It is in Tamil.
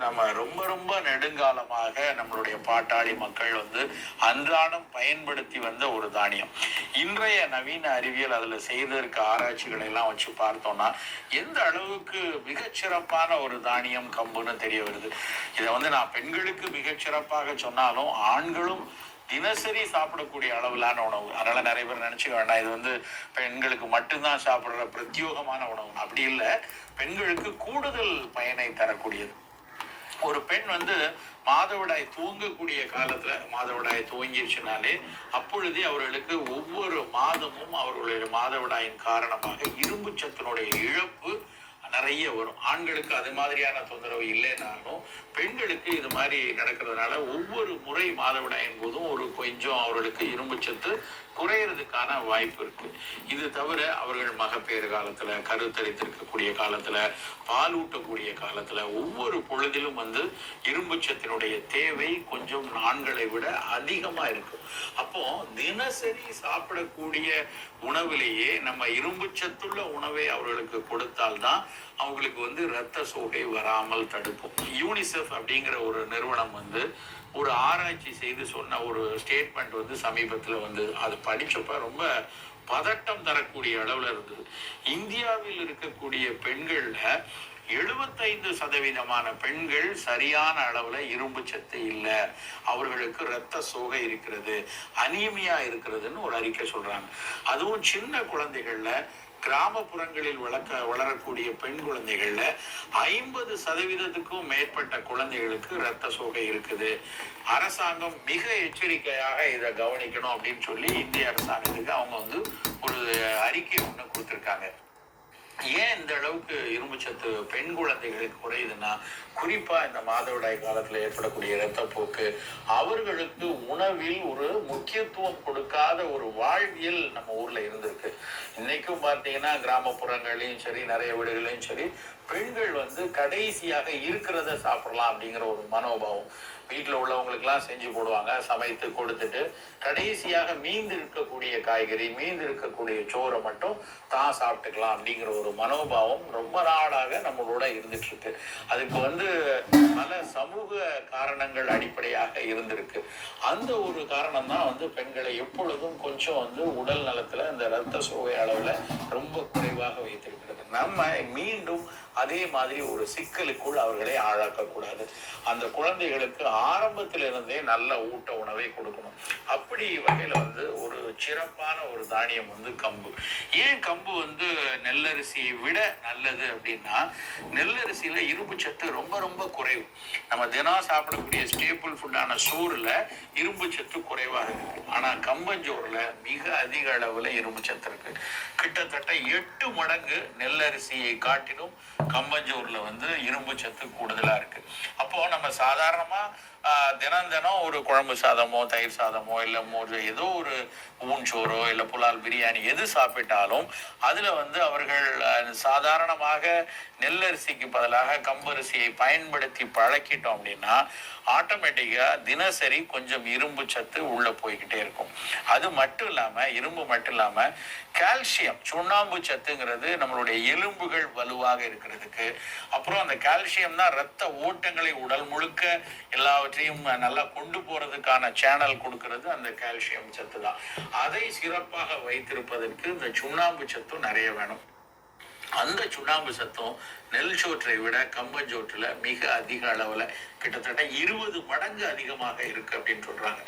நம்ம ரொம்ப ரொம்ப நெடுங்காலமாக நம்மளுடைய பாட்டாளி மக்கள் அன்றாடம் பயன்படுத்தி வந்த ஒரு தானியம். இன்றைய நவீன அறிவியல் அதுல செய்ததற்கு ஆராய்ச்சிகளை எல்லாம் வச்சு பார்த்தோம்னா எந்த அளவுக்கு மிகச்சிறப்பான ஒரு தானியம் கம்புன்னு தெரிய வருது. இதை நான் பெண்களுக்கு மிகச்சிறப்பாக சொன்னாலும் ஆண்களும் தினசரி சாப்பிடக்கூடிய அளவிலான உணவு. அதனால நிறைய பேர் நினைச்சுக்க வேண்டாம் இது பெண்களுக்கு மட்டும்தான் சாப்பிடுற பிரத்யோகமான உணவு. அப்படி இல்லை, பெண்களுக்கு கூடுதல் பயனை தரக்கூடியது. ஒரு பெண் மாதவிடாய் தூங்கக்கூடிய காலத்துல மாதவிடாய் துவங்கிருச்சுனாலே அப்பொழுதே அவர்களுக்கு ஒவ்வொரு மாதமும் அவர்களுடைய மாதவிடாயின் காரணமாக இரும்பு சத்தினுடைய இழப்பு நிறைய வரும். ஆண்களுக்கு அது மாதிரியான தொந்தரவு இல்லைனாலும் பெண்களுக்கு இது மாதிரி நடக்கிறதுனால ஒவ்வொரு முறை மாதவிடாயின் போதும் கொஞ்சம் அவர்களுக்கு இரும்பு சத்து குறையறதுக்கான வாய்ப்பு இருக்கு. இது தவிர அவர்கள் மகப்பேறு காலத்துல, கருத்தரித்திருக்கக்கூடிய காலத்துல, பாலூட்டக்கூடிய காலத்துல ஒவ்வொரு பொழுதிலும் இரும்பு சத்தினுடைய தேவை கொஞ்சம் ஆண்களை விட அதிகமா இருக்கு. அப்போ தினசரி சாப்பிடக்கூடிய உணவிலேயே நம்ம இரும்பு சத்துள்ள உணவை அவர்களுக்கு கொடுத்தால்தான் அவங்களுக்கு இரத்த சோகை வராமல் தடுப்போம். யூனிசெஃப் அப்படிங்கிற ஒரு நிறுவனம் ஒரு ஆராய்ச்சி செய்து சொன்ன ஒரு ஸ்டேட்மெண்ட் சமீபத்தில் அது படிச்சப்ப ரொம்ப பதட்டம் தரக்கூடிய அளவுல இருந்தது. இந்தியாவில் இருக்கக்கூடிய பெண்கள்ல 75% பெண்கள் சரியான அளவுல இரும்பு சத்து இல்லை, அவர்களுக்கு இரத்த சோகை இருக்கிறது, அனீமியா இருக்கிறதுன்னு ஒரு அறிக்கை சொல்றாங்க. அதுவும் சின்ன குழந்தைகள்ல, கிராமப்புறங்களில் வளரக்கூடிய பெண் குழந்தைகள்ல 50%க்கும் மேற்பட்ட குழந்தைகளுக்கு இரத்த சோகை இருக்குது. அரசாங்கம் மிக எச்சரிக்கையாக இதை கவனிக்கணும் அப்படின்னு சொல்லி இந்திய அரசாங்கத்துக்கு அவங்க ஒரு அறிக்கை ஒண்ணு கொடுத்திருக்காங்க. ஏன் இந்த அளவுக்கு இரும்பு சத்து பெண் குழந்தைகளுக்கு குறையுதுன்னா, குறிப்பா இந்த மாதவிடாய் காலத்துல ஏற்படக்கூடிய இரத்தப்போக்கு, அவர்களுக்கு உணவில் ஒரு முக்கியத்துவம் கொடுக்காத ஒரு வாழ்வியல் நம்ம ஊர்ல இருந்திருக்கு. இன்னைக்கும் பார்த்தீங்கன்னா கிராமப்புறங்களையும் சரி, நிறைய வீடுகளையும் சரி, பெண்கள் கடைசியாக இருக்கிறத சாப்பிடலாம் அப்படிங்கிற ஒரு மனோபாவம். வீட்டில் உள்ளவங்களுக்கு எல்லாம் செஞ்சு போடுவாங்க, சமைத்து கொடுத்துட்டு கடைசியாக மீந்து இருக்கக்கூடிய காய்கறி, மீந்து இருக்கக்கூடிய சோறை மட்டும் தான் சாப்பிட்டுக்கலாம் அப்படிங்கிற ஒரு மனோபாவம் ரொம்ப நாளாக நம்மளோட இருந்துட்டு இருக்கு. அதுக்கு பல சமூக காரணங்கள் அடிப்படையாக இருந்திருக்கு. அந்த ஒரு காரணம் தான் பெண்களை எப்பொழுதும் கொஞ்சம் உடல் நலத்துல இந்த இரத்த சோகை அளவுல ரொம்ப குறைவாக வைத்திருக்கிறது. நம்ம மீண்டும் அதே மாதிரி ஒரு சிக்கலுக்குள் அவர்களை ஆளாக்க கூடாது. அந்த குழந்தைகளுக்கு ஆரம்பத்திலிருந்தே நல்ல ஊட்ட உணவை கொடுக்கணும். அப்படி வகையில ஒரு சிறப்பான ஒரு தானியம் கம்பு. ஏன் கம்பு நெல்லரிசியை விட நல்லது அப்படின்னா, நெல்லரிசியில இரும்பு சத்து ரொம்ப ரொம்ப குறைவு. நம்ம தினம் சாப்பிடக்கூடிய ஸ்டேபிள் ஃபுட்டான சோறுல இரும்பு சத்து குறைவாக இருக்கு. ஆனா கம்பஞ்சோறுல மிக அதிக அளவுல இரும்பு சத்து இருக்கு. கிட்டத்தட்ட 8 மடங்கு நெல்லரிசியை காட்டிலும் கம்பஞ்சோறுல இரும்பு சத்து கூடுதலா இருக்கு. அப்போ நம்ம சாதாரணமா தினம் ஒரு குழம்பு சாதமோ, தயிர் சாதமோ, இல்ல மோர், ஏதோ ஒரு ஊன்சோறோ, இல்ல புலால் பிரியாணி எது சாப்பிட்டாலும் அதுல அவர்கள் சாதாரணமாக நெல்லரிசிக்கு பதிலாக கம்பரிசியை பயன்படுத்தி பழக்கிட்டோம் அப்படின்னா ஆட்டோமேட்டிக்கா தினசரி கொஞ்சம் இரும்பு சத்து உள்ள போய்கிட்டே இருக்கும். அது மட்டும் இல்லாம, இரும்பு மட்டும் இல்லாம கால்சியம், சுண்ணாம்பு சத்துங்கிறது நம்மளுடைய எலும்புகள் வலுவாக இருக்கிறதுக்கு, அப்புறம் அந்த கால்சியம் தான் இரத்த ஓட்டங்களை உடல் முழுக்க எல்லாவற்றையும் நல்லா கொண்டு போறதுக்கான சேனல் கொடுக்கிறது அந்த கால்சியம் சத்து தான். அதை சிறப்பாக வைத்திருப்பதற்கு இந்த சுண்ணாம்பு சத்தும் நிறைய வேணும். அந்த சுண்ணாம்பு சத்தம் நெல் சோற்றை விட கம்பஞ்சோற்றுல மிக அதிக அளவுல கிட்டத்தட்ட 20 மடங்கு அதிகமாக இருக்கு அப்படின்னு சொல்றாங்க.